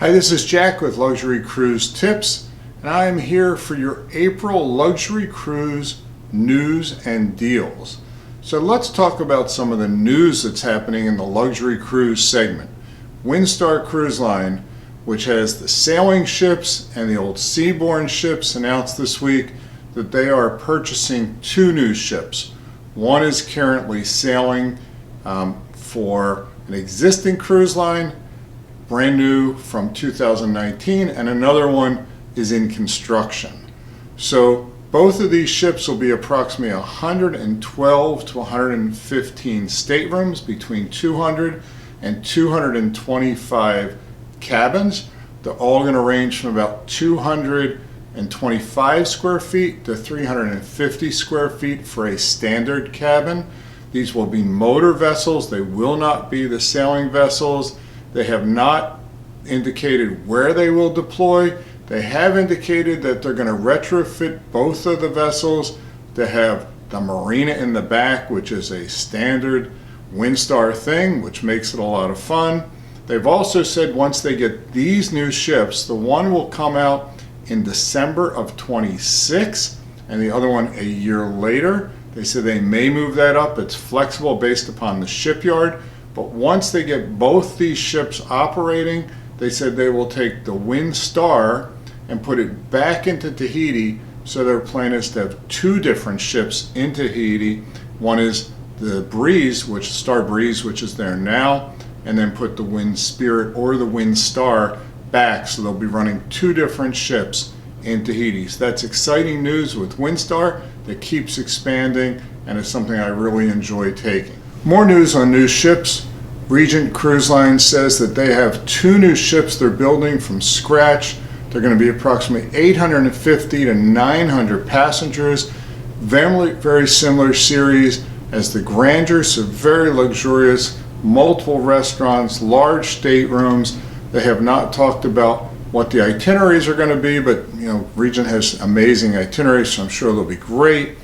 Hi, this is Jack with Luxury Cruise Tips, and I am here for your April Luxury Cruise news and deals. So let's talk about some of the news that's happening in the Luxury Cruise segment. Windstar Cruise Line, which has the sailing ships and the old seaborne ships, announced this week that they are purchasing two new ships. One is currently sailing for an existing cruise line, brand new from 2019, and another one is in construction. So both of these ships will be approximately 112 to 115 staterooms, between 200 and 225 cabins. They're all going to range from about 225 square feet to 350 square feet for a standard cabin. These will be motor vessels. They will not be the sailing vessels. They have not indicated where they will deploy. They have indicated that they're going to retrofit both of the vessels to have the marina in the back, which is a standard Windstar thing, which makes it a lot of fun. They've also said once they get these new ships, the one will come out in December of 26 and the other one a year later. They said they may move that up. It's flexible based upon the shipyard. But once they get both these ships operating, they said they will take the Windstar and put it back into Tahiti. So their plan is to have two different ships in Tahiti. One is the Breeze, Star Breeze, which is there now, and then put the Wind Spirit or the Windstar back. So they'll be running two different ships in Tahiti. So that's exciting news with Windstar that keeps expanding, and it's something I really enjoy taking. More news on new ships. Regent Cruise Line says that they have two new ships they're building from scratch. They're going to be approximately 850 to 900 passengers. Very similar series as the Grandeur, so very luxurious, multiple restaurants, large staterooms. They have not talked about what the itineraries are going to be, but Regent has amazing itineraries, so I'm sure they'll be great.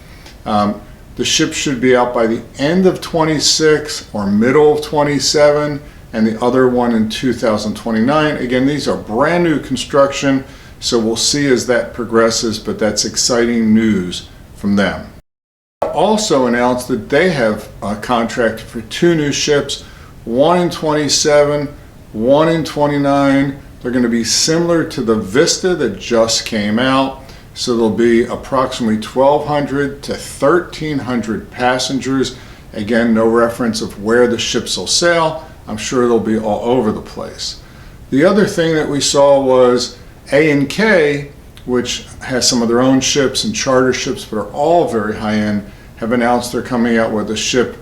The ship should be out by the end of 26 or middle of 27, and the other one in 2029. Again, these are brand new construction, so we'll see as that progresses, but that's exciting news from them. Also announced that they have a contract for two new ships, one in 27, one in 29. They're going to be similar to the Vista that just came out. So there'll be approximately 1,200 to 1,300 passengers. Again, no reference of where the ships will sail. I'm sure they'll be all over the place. The other thing that we saw was A&K, which has some of their own ships and charter ships, but are all very high-end, have announced they're coming out with a ship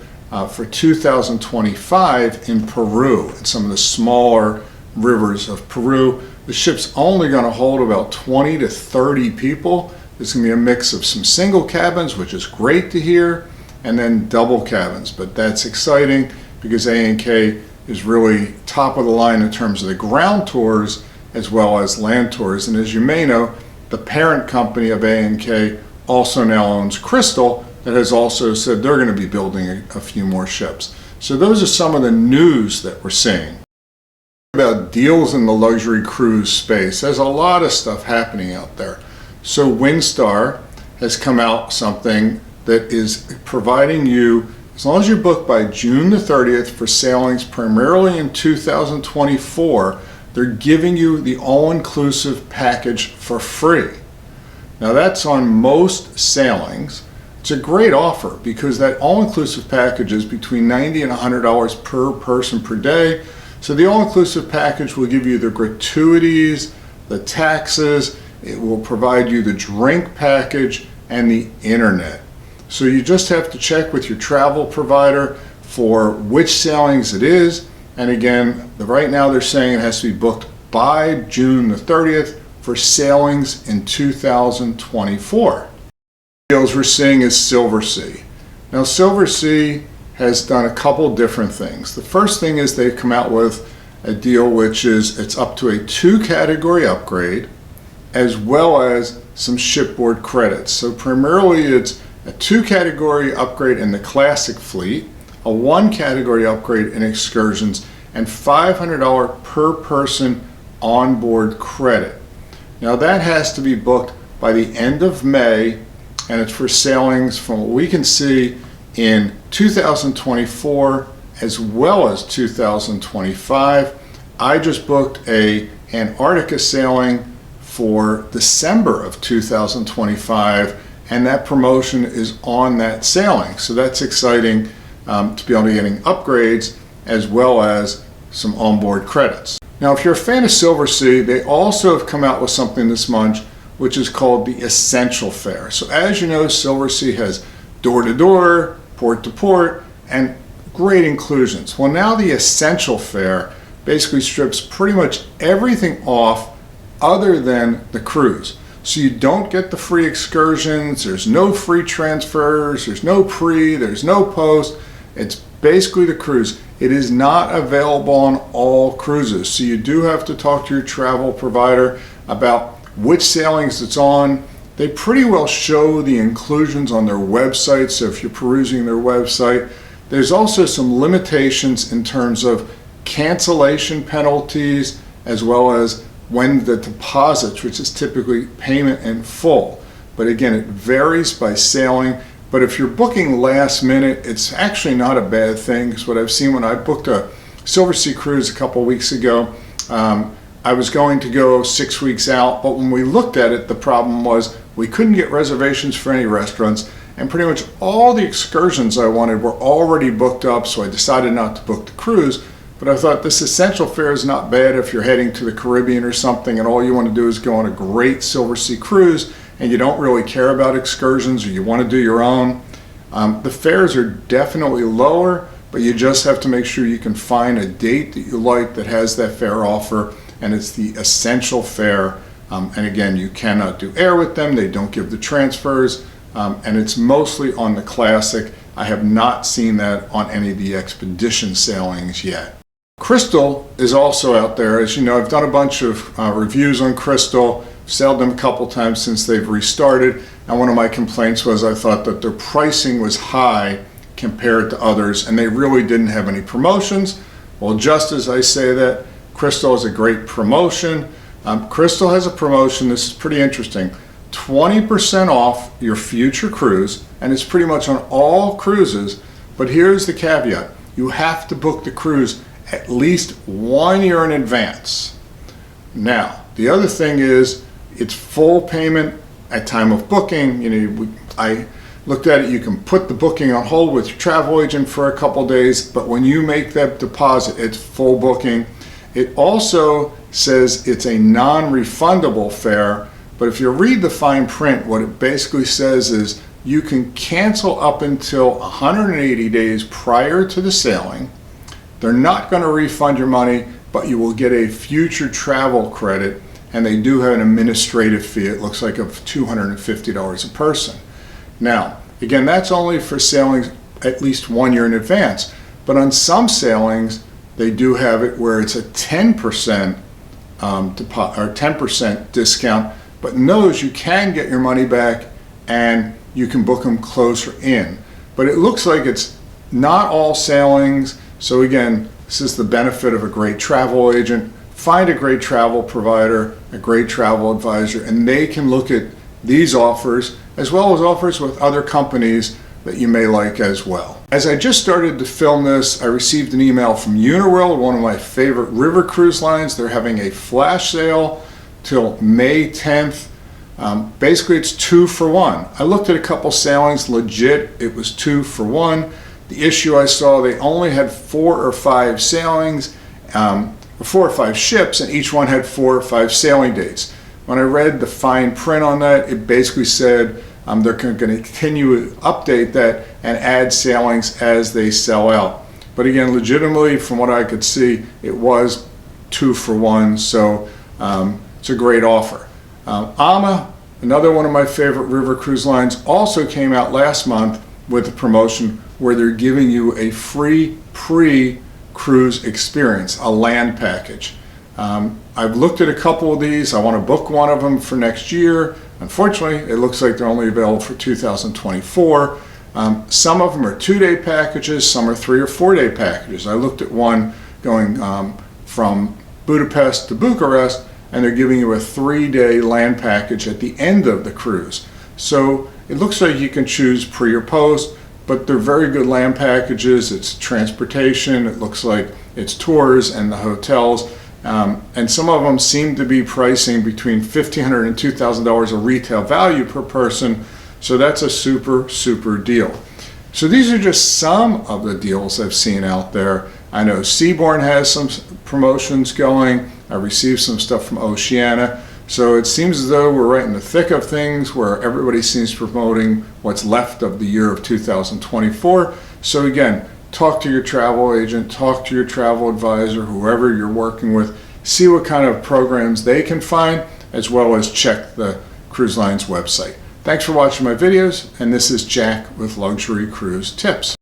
for 2025 in Peru, in some of the smaller rivers of Peru. The ship's only going to hold about 20 to 30 people. There's going to be a mix of some single cabins, which is great to hear, and then double cabins. But that's exciting because A&K is really top of the line in terms of the ground tours as well as land tours. And as you may know, the parent company of A&K also now owns Crystal, that has also said they're going to be building a few more ships. So those are some of the news that we're seeing. About deals in the luxury cruise space, there's a lot of stuff happening out there. So Windstar has come out something that is providing you, as long as you book by June the 30th for sailings primarily in 2024, they're giving you the all-inclusive package for free. Now that's on most sailings. It's a great offer because that all-inclusive package is between $90 and $100 per person per day. So the all-inclusive package will give you the gratuities, the taxes, it will provide you the drink package and the internet. So you just have to check with your travel provider for which sailings it is. And again, right now they're saying it has to be booked by June the 30th for sailings in 2024. The deals we're seeing is Silversea. Now Silversea has done a couple different things. The first thing is they've come out with a deal which is it's up to a 2-category upgrade as well as some shipboard credits. So primarily it's a 2-category upgrade in the classic fleet, a 1-category upgrade in excursions, and $500 per person onboard credit. Now that has to be booked by the end of May, and it's for sailings from what we can see in 2024 as well as 2025. I just booked a Antarctica sailing for December of 2025, and that promotion is on that sailing. So that's exciting to be able to getting upgrades as well as some onboard credits. Now, if you're a fan of Silversea, they also have come out with something this month, which is called the Essential Fare. So as you know, Silversea has door-to-door, port-to-port, and great inclusions. Well, now the Essential Fare basically strips pretty much everything off other than the cruise. So you don't get the free excursions, there's no free transfers, there's no pre, there's no post. It's basically the cruise. It is not available on all cruises. So you do have to talk to your travel provider about which sailings it's on. They pretty well show the inclusions on their website. So if you're perusing their website, there's also some limitations in terms of cancellation penalties, as well as when the deposits, which is typically payment in full. But again, it varies by sailing. But if you're booking last minute, it's actually not a bad thing. Because what I've seen when I booked a Silversea cruise a couple weeks ago, I was going to go 6 weeks out, but when we looked at it, the problem was we couldn't get reservations for any restaurants, and pretty much all the excursions I wanted were already booked up, so I decided not to book the cruise. But I thought this Essential Fare is not bad if you're heading to the Caribbean or something and all you want to do is go on a great Silversea cruise and you don't really care about excursions or you want to do your own. The fares are definitely lower, but you just have to make sure you can find a date that you like that has that fare offer, and it's the Essential Fare. And again, you cannot do air with them. They don't give the transfers, and it's mostly on the Classic. I have not seen that on any of the expedition sailings yet. Crystal is also out there. As you know, I've done a bunch of reviews on Crystal, sailed them a couple times since they've restarted, and one of my complaints was I thought that their pricing was high compared to others, and they really didn't have any promotions. Well, just as I say that, Crystal is a great promotion. Crystal has a promotion, this is pretty interesting, 20% off your future cruise, and it's pretty much on all cruises, but here's the caveat. You have to book the cruise at least 1 year in advance. Now, the other thing is it's full payment at time of booking. You know, I looked at it, you can put the booking on hold with your travel agent for a couple days, but when you make that deposit, it's full booking. It also says it's a non-refundable fare, but if you read the fine print, what it basically says is you can cancel up until 180 days prior to the sailing. They're not going to refund your money, but you will get a future travel credit, and they do have an administrative fee, it looks like, of $250 a person. Now, again, that's only for sailings at least 1 year in advance, but on some sailings, they do have it where it's a 10% 10% discount, but in those you can get your money back and you can book them closer in. But it looks like it's not all sailings. So again, this is the benefit of a great travel agent. Find a great travel provider, a great travel advisor, and they can look at these offers as well as offers with other companies that you may like as well. As I just started to film this, I received an email from Uniworld, one of my favorite river cruise lines. They're having a flash sale till May 10th. Basically, it's 2 for 1. I looked at a couple sailings, legit, it was 2 for 1. The issue I saw, they only had 4 or 5 sailings, 4 or 5 ships, and each one had 4 or 5 sailing dates. When I read the fine print on that, it basically said they're going to continue to update that and add sailings as they sell out. But again, legitimately, from what I could see, it was 2 for 1, so it's a great offer. AMA, another one of my favorite river cruise lines, also came out last month with a promotion where they're giving you a free pre-cruise experience, a land package. I've looked at a couple of these. I want to book one of them for next year. Unfortunately, it looks like they're only available for 2024. Some of them are 2-day packages, some are 3 or 4-day packages. I looked at one going from Budapest to Bucharest, and they're giving you a 3-day land package at the end of the cruise. So it looks like you can choose pre or post, but they're very good land packages. It's transportation, it looks like it's tours and the hotels, and some of them seem to be pricing between $1,500 and $2,000 of retail value per person, so that's a super deal. So these are just some of the deals I've seen out there. I know Seabourn has some promotions going. I received some stuff from Oceania. So it seems as though we're right in the thick of things where everybody seems promoting what's left of the year of 2024. So again, talk to your travel agent, talk to your travel advisor, whoever you're working with, see what kind of programs they can find, as well as check the cruise line's website. Thanks for watching my videos, and this is Jack with Luxury Cruise Tips.